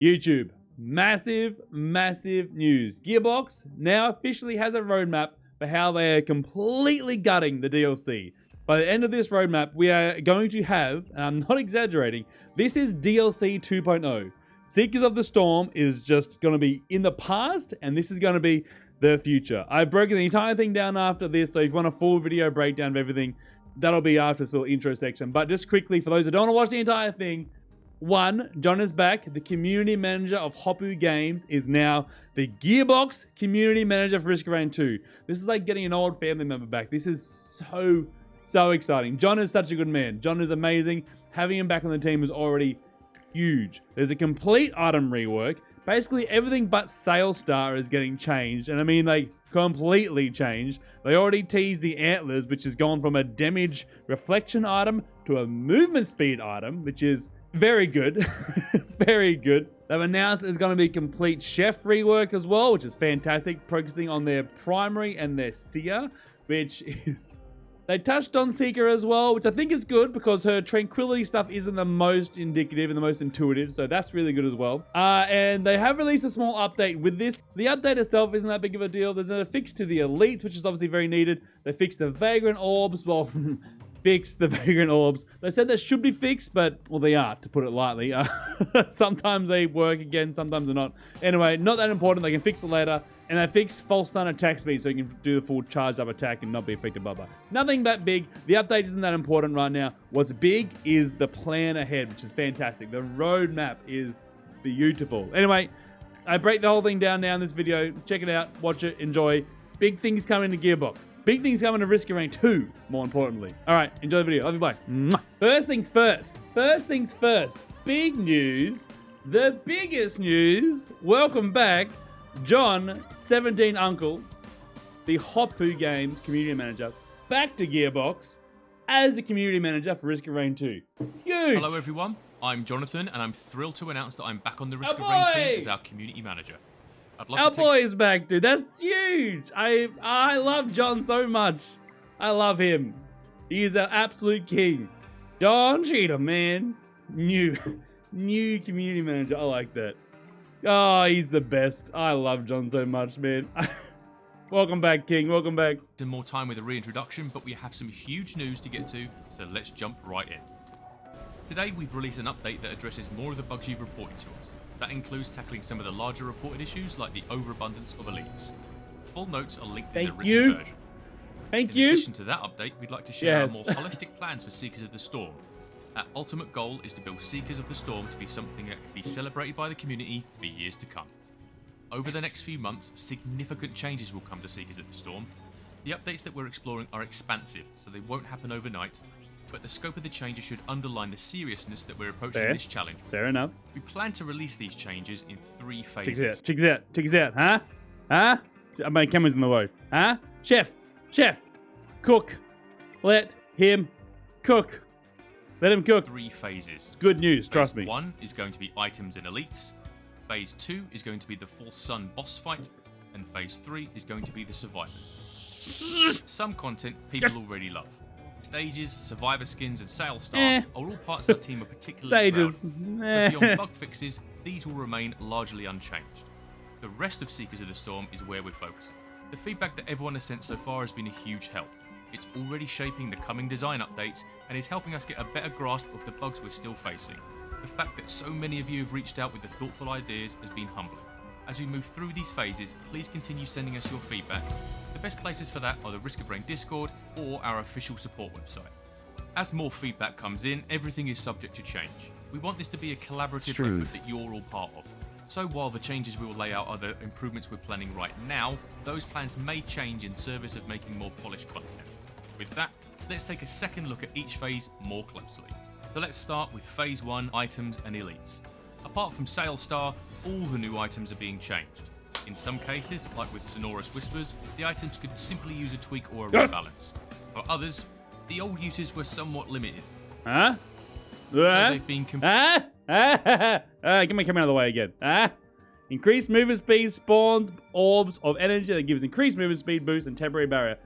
YouTube, massive news. Gearbox now officially has a roadmap for how they are completely gutting the DLC. By the end of this roadmap, we are going to have, and I'm not exaggerating, this is DLC 2.0. Seekers of the Storm is just going to be in the past, and this is going to be the future. I've broken the entire thing down after this, so if you want a full video breakdown of everything, that'll be after this little intro section. But just quickly, for those who don't want to watch the entire thing, 1, John is back. The community manager of Hoppu Games is now the Gearbox community manager for Risk of Rain 2. This is like getting an old family member back. This is so exciting. John is such a good man. John is amazing. Having him back on the team is already huge. There's a complete item rework. Basically, everything but Sales Star is getting changed. And I mean, like, completely changed. They already teased the Antlers, which has gone from a damage reflection item to a movement speed item, which is very good. Very good. They've announced there's going to be complete chef rework as well, which is fantastic, focusing on their primary and their seer, which is... They touched on Seeker as well, which I think is good because her tranquility stuff isn't the most indicative and the most intuitive, so that's really good as well. And they have released a small update with this. The update itself isn't that big of a deal. There's a fix to the Elites, which is obviously very needed. They fixed the Vagrant Orbs. Well, fixed the Vagrant Orbs. They said that should be fixed, but, well, they are, to put it lightly. Sometimes they work again, sometimes they're not. Anyway, not that important. They can fix it later. And they fixed false stun attack speed so you can do the full charged up attack and not be affected by that. Nothing that big. The update isn't that important right now. What's big is the plan ahead, which is fantastic. The roadmap is beautiful. Anyway, I break the whole thing down now in this video. Check it out. Watch it. Enjoy. Big things coming to Gearbox. Big things coming to Risk of Rain 2, more importantly. All right, enjoy the video. Love you, bye. Mwah. First things first. First things first. Big news. The biggest news. Welcome back. John, 17 Uncles, the Hoppu Games community manager, back to Gearbox as a community manager for Risk of Rain 2. Huge! Hello everyone, I'm Jonathan and I'm thrilled to announce that I'm back on the Risk of Rain team as our community manager. Our boy is back, dude. That's huge! I love John so much. I love him. He is an absolute king. John Cheatham, man. New community manager. I like that. Oh, he's the best. I love John so much, man. Welcome back, King. Welcome back. Some more time with a reintroduction, but we have some huge news to get to, so let's jump right in. Today, we've released an update that addresses more of the bugs you've reported to us. That includes tackling some of the larger reported issues, like the overabundance of elites. Full notes are linked in the written version. Thank you. In addition to that update, we'd like to share our more holistic plans for Seekers of the Storm. Our ultimate goal is to build Seekers of the Storm to be something that can be celebrated by the community for years to come. Over the next few months, significant changes will come to Seekers of the Storm. The updates that we're exploring are expansive, so they won't happen overnight, but the scope of the changes should underline the seriousness that we're approaching this challenge. Fair enough. We plan to release these changes in 3 phases. Check this out, huh? Huh? My camera's in the way. Huh? Chef, cook. Let him cook. Let him cook. 3 phases. Good news, trust me. Phase 1 is going to be items and elites. Phase 2 is going to be the False Sun boss fight. And Phase 3 is going to be the survivors. Some content people already love. Stages, survivor skins, and sales star are all parts our team are particularly proud of. So beyond bug fixes, these will remain largely unchanged. The rest of Seekers of the Storm is where we're focusing. The feedback that everyone has sent so far has been a huge help. It's already shaping the coming design updates and is helping us get a better grasp of the bugs we're still facing. The fact that so many of you have reached out with the thoughtful ideas has been humbling. As we move through these phases, please continue sending us your feedback. The best places for that are the Risk of Rain Discord or our official support website. As more feedback comes in, everything is subject to change. We want this to be a collaborative effort that you're all part of. So while the changes we will lay out are the improvements we're planning right now, those plans may change in service of making more polished content. With that, let's take a second look at each phase more closely. So let's start with Phase 1 items and elites. Apart from Sales Star, all the new items are being changed. In some cases, like with Sonorous Whispers, the items could simply use a tweak or a rebalance. For others, the old uses were somewhat limited. Huh? So they've been get my camera out of the way again. Increased movement speed spawns orbs of energy that gives increased movement speed boost and temporary barrier.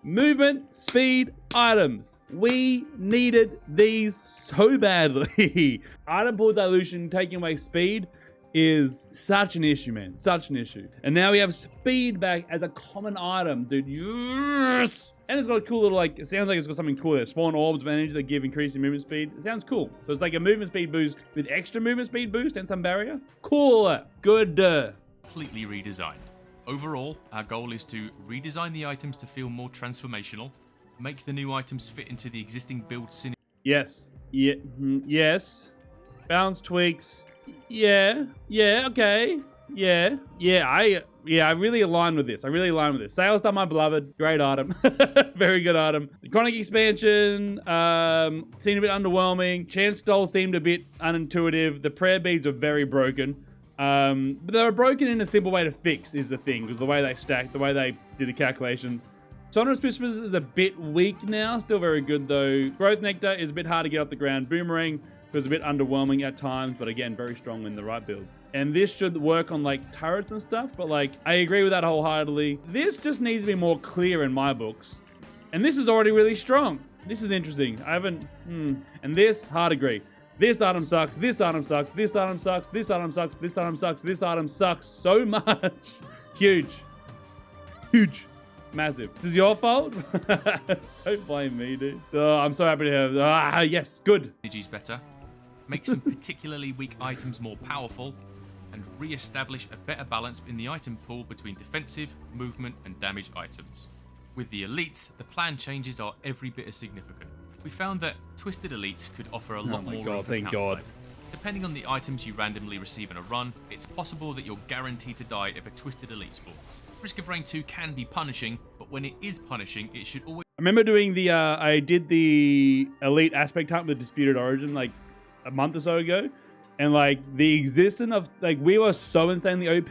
Movement speed items. We needed these so badly. Item pool dilution taking away speed is such an issue, man. Such an issue. And now we have speed back as a common item, dude. Yes! And it's got a cool little, like, it sounds like it's got something cool there. Spawn orbs of energy that give increasing movement speed. It sounds cool. So it's like a movement speed boost with extra movement speed boost and some barrier. Cool. Good. Completely redesigned. Overall, our goal is to redesign the items to feel more transformational, make the new items fit into the existing build scenario. Yes. Yeah. Yes. Balance tweaks. Yeah. Okay. Yeah. I really align with this. Sales Star, my beloved. Great item. Very good item. The Chronic expansion seemed a bit underwhelming. Chance Dolls seemed a bit unintuitive. The prayer beads were very broken. But they were broken in a simple way to fix is the thing. Because the way they stacked, the way they did the calculations. Sonorous Christmas is a bit weak now. Still very good though. Growth Nectar is a bit hard to get off the ground. Boomerang feels a bit underwhelming at times. But again, very strong in the right build. And this should work on like turrets and stuff, but like I agree with that wholeheartedly. This just needs to be more clear in my books. And this is already really strong. This is interesting. I haven't, and this, hard agree. This item sucks, this item sucks, this item sucks, this item sucks, this item sucks, this item sucks so much. Huge. Massive. This is your fault? Don't blame me, dude. Oh, I'm so happy to have, yes, good. Synergies better, make some particularly weak items more powerful, and re-establish a better balance in the item pool between defensive, movement, and damage items. With the elites, the plan changes are every bit as significant. We found that Twisted Elites could offer a lot more room for counterplay. Depending on the items you randomly receive in a run, it's possible that you're guaranteed to die if a Twisted Elite spawn. Risk of Rain 2 can be punishing, but when it is punishing, it should always... I remember doing the, I did the Elite aspect hunt with Disputed Origin like a month or so ago. And like the existence of, like, we were so insanely OP.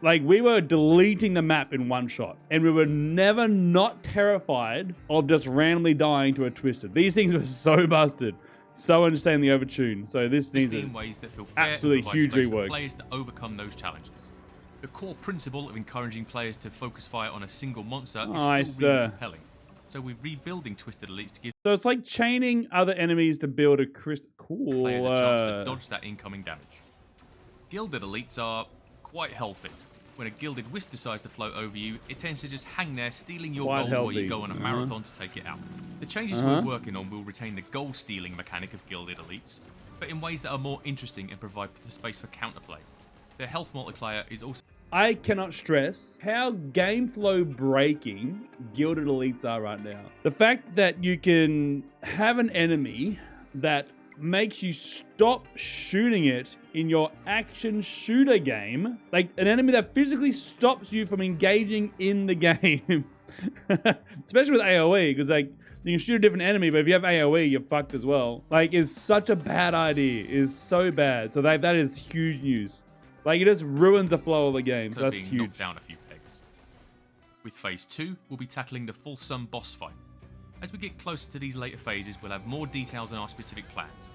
Like we were deleting the map in one shot. And we were never not terrified of just randomly dying to a Twisted. These things were so busted. So insanely overtuned. So this needs in ways that feel fair absolutely huge rework. For players to overcome those challenges. The core principle of encouraging players to focus fire on a single monster is still really compelling. So we're rebuilding Twisted Elites to give... So it's like chaining other enemies to build a cool... players a chance to dodge that incoming damage. Gilded Elites are quite healthy. When a Gilded Wisp decides to float over you, it tends to just hang there, stealing your gold while you go on a marathon to take it out. The changes we're working on will retain the gold stealing mechanic of Gilded Elites, but in ways that are more interesting and provide the space for counterplay. Their health multiplier is also... I cannot stress how game flow breaking Gilded Elites are right now. The fact that you can have an enemy that makes you stop shooting it in your action shooter game, like an enemy that physically stops you from engaging in the game, especially with AoE, because like you can shoot a different enemy, but if you have AoE, you're fucked as well. Like, is such a bad idea. Is so bad. So that is huge news. Like, it just ruins the flow of the game. So that's huge. Knocked down a few pegs. With Phase 2, we'll be tackling the Full Sun boss fight. As we get closer to these later phases, we'll have more details on our specific plans.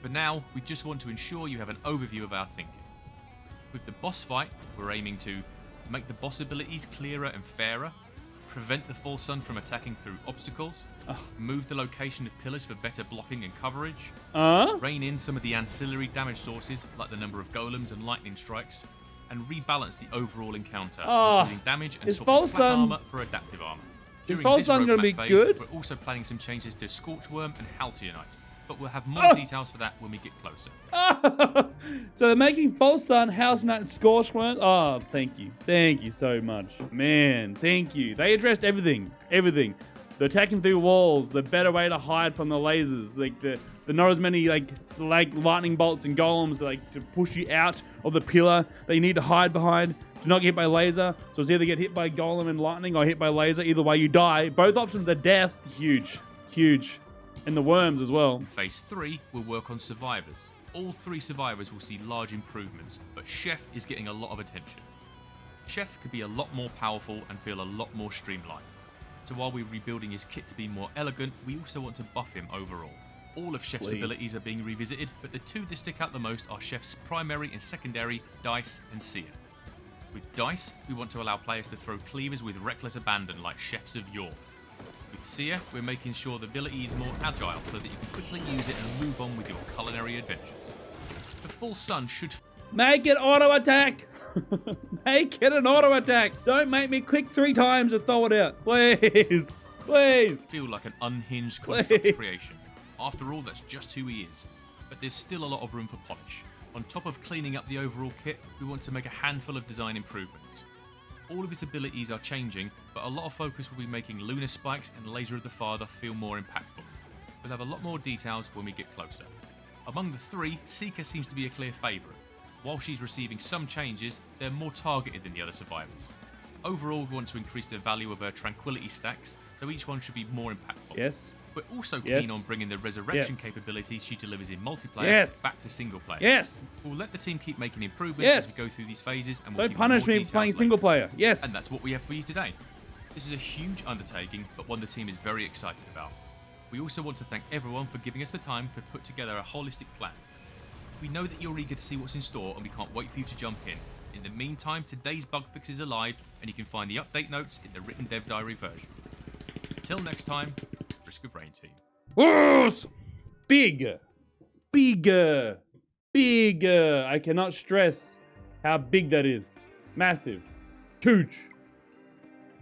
For now, we just want to ensure you have an overview of our thinking. With the boss fight, we're aiming to make the boss abilities clearer and fairer, prevent the Full Sun from attacking through obstacles, move the location of pillars for better blocking and coverage, rein in some of the ancillary damage sources like the number of golems and lightning strikes, and rebalance the overall encounter, including damage and swap flat armor for adaptive armor. During this roadmap phase, we're also planning some changes to Scorchworm and Halcyonite, but we'll have more details for that when we get closer. So they're making False Sun, Halcyonite, and Scorchworm. Oh, thank you. Thank you so much. Man, thank you. They addressed everything. Everything. The attacking through walls, the better way to hide from the lasers, like the not as many like lightning bolts and golems like to push you out of the pillar that you need to hide behind. Do not get hit by laser. So it's either get hit by golem and lightning or hit by laser. Either way, you die. Both options are death. Huge. Huge. And the worms as well. In Phase 3, we'll work on survivors. All 3 survivors will see large improvements, but Chef is getting a lot of attention. Chef could be a lot more powerful and feel a lot more streamlined. So while we're rebuilding his kit to be more elegant, we also want to buff him overall. All of Chef's abilities are being revisited, but the 2 that stick out the most are Chef's primary and secondary, Dice and Seer. With Dice, we want to allow players to throw cleavers with reckless abandon like Chefs of yore. With Seer, we're making sure the ability is more agile so that you can quickly use it and move on with your culinary adventures. The Full Sun should... Make it auto attack. Make it an auto attack. Don't make me click 3 times and throw it out. Please. Please. Feel like an unhinged construct creation. After all, that's just who he is. But there's still a lot of room for polish. On top of cleaning up the overall kit, we want to make a handful of design improvements. All of his abilities are changing, but a lot of focus will be making Lunar Spikes and Laser of the Father feel more impactful. We'll have a lot more details when we get closer. Among the 3, Seeker seems to be a clear favourite. While she's receiving some changes, they're more targeted than the other survivors. Overall, we want to increase the value of her Tranquility stacks, so each one should be more impactful. Yes. We're also keen on bringing the resurrection capabilities she delivers in multiplayer back to single player. Yes. We'll let the team keep making improvements as we go through these phases, and we'll Don't punish me for playing single player. Yes. And that's what we have for you today. This is a huge undertaking, but one the team is very excited about. We also want to thank everyone for giving us the time to put together a holistic plan. We know that you're eager to see what's in store, and we can't wait for you to jump in. In the meantime, today's bug fix is alive, and you can find the update notes in the written dev diary version. Until next time, Risk of Rain team. Bigger. Bigger. Bigger. I cannot stress how big that is. Massive. Huge.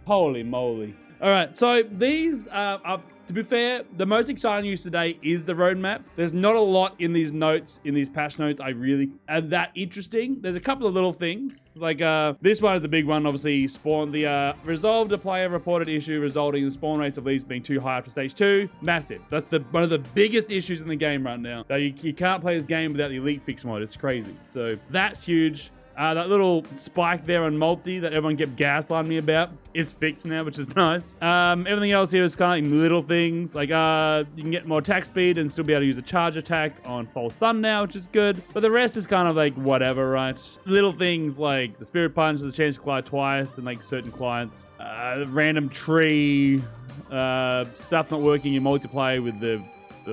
Holy moly. All right, so these are, to be fair, the most exciting news today is the roadmap. There's not a lot in these notes, in these patch notes, I really are that interesting. There's a couple of little things, like this one is the big one, obviously, spawn, the resolved a player reported issue resulting in spawn rates of leads being too high after stage 2. Massive. That's one of the biggest issues in the game right now. That you can't play this game without the elite fix mod. It's crazy. So that's huge. That little spike there on multi that everyone kept gaslighting me about is fixed now, which is nice. Everything else here is kind of like little things. Like you can get more attack speed and still be able to use a charge attack on False Sun now, which is good. But the rest is kind of like whatever, right? Little things like the Spirit Punch, the chance to collide twice, and like certain clients. Random tree, stuff not working in multiplayer with the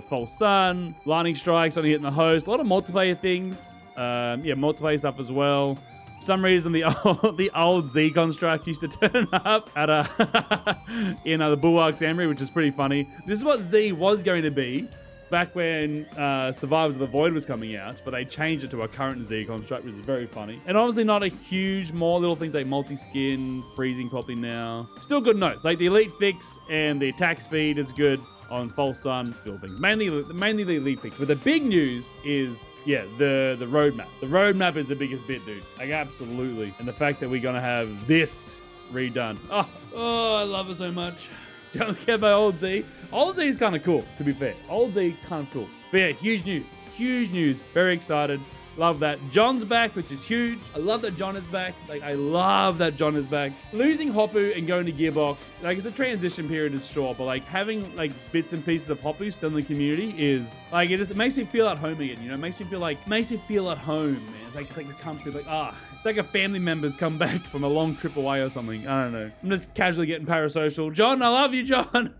False Sun. Lightning Strikes only hitting the host. A lot of multiplayer things. Multiplayer stuff as well. For some reason, the old Z construct used to turn up at the Bulwark's Emery, which is pretty funny. This is what Z was going to be back when Survivors of the Void was coming out, but they changed it to a current Z construct, which is very funny. And obviously not a huge, more little things like multi-skin, freezing properly now. Still good notes, like the elite fix and the attack speed is good on False Sun, still things. Mainly the elite fix. But the big news is, the roadmap. The roadmap is the biggest bit, dude. Like, absolutely. And the fact that we're going to have this redone. Oh, I love it so much. Don't care about Old Z. Old Z is kind of cool, to be fair. Old Z, kind of cool. But yeah, huge news. Huge news. Very excited. Love that. John's back, which is huge. I love that John is back. Like, I love that John is back. Losing Hoppu and going to Gearbox, like, it's a transition period, is sure, but like having like bits and pieces of Hoppu still in the community is like, it makes me feel at home again. You know, it makes me feel at home, man. It's like a country, like it's like a family member's come back from a long trip away or something. I don't know. I'm just casually getting parasocial. John, I love you, John.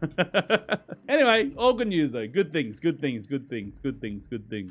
Anyway, all good news though. Good things. Good things. Good things. Good things. Good things.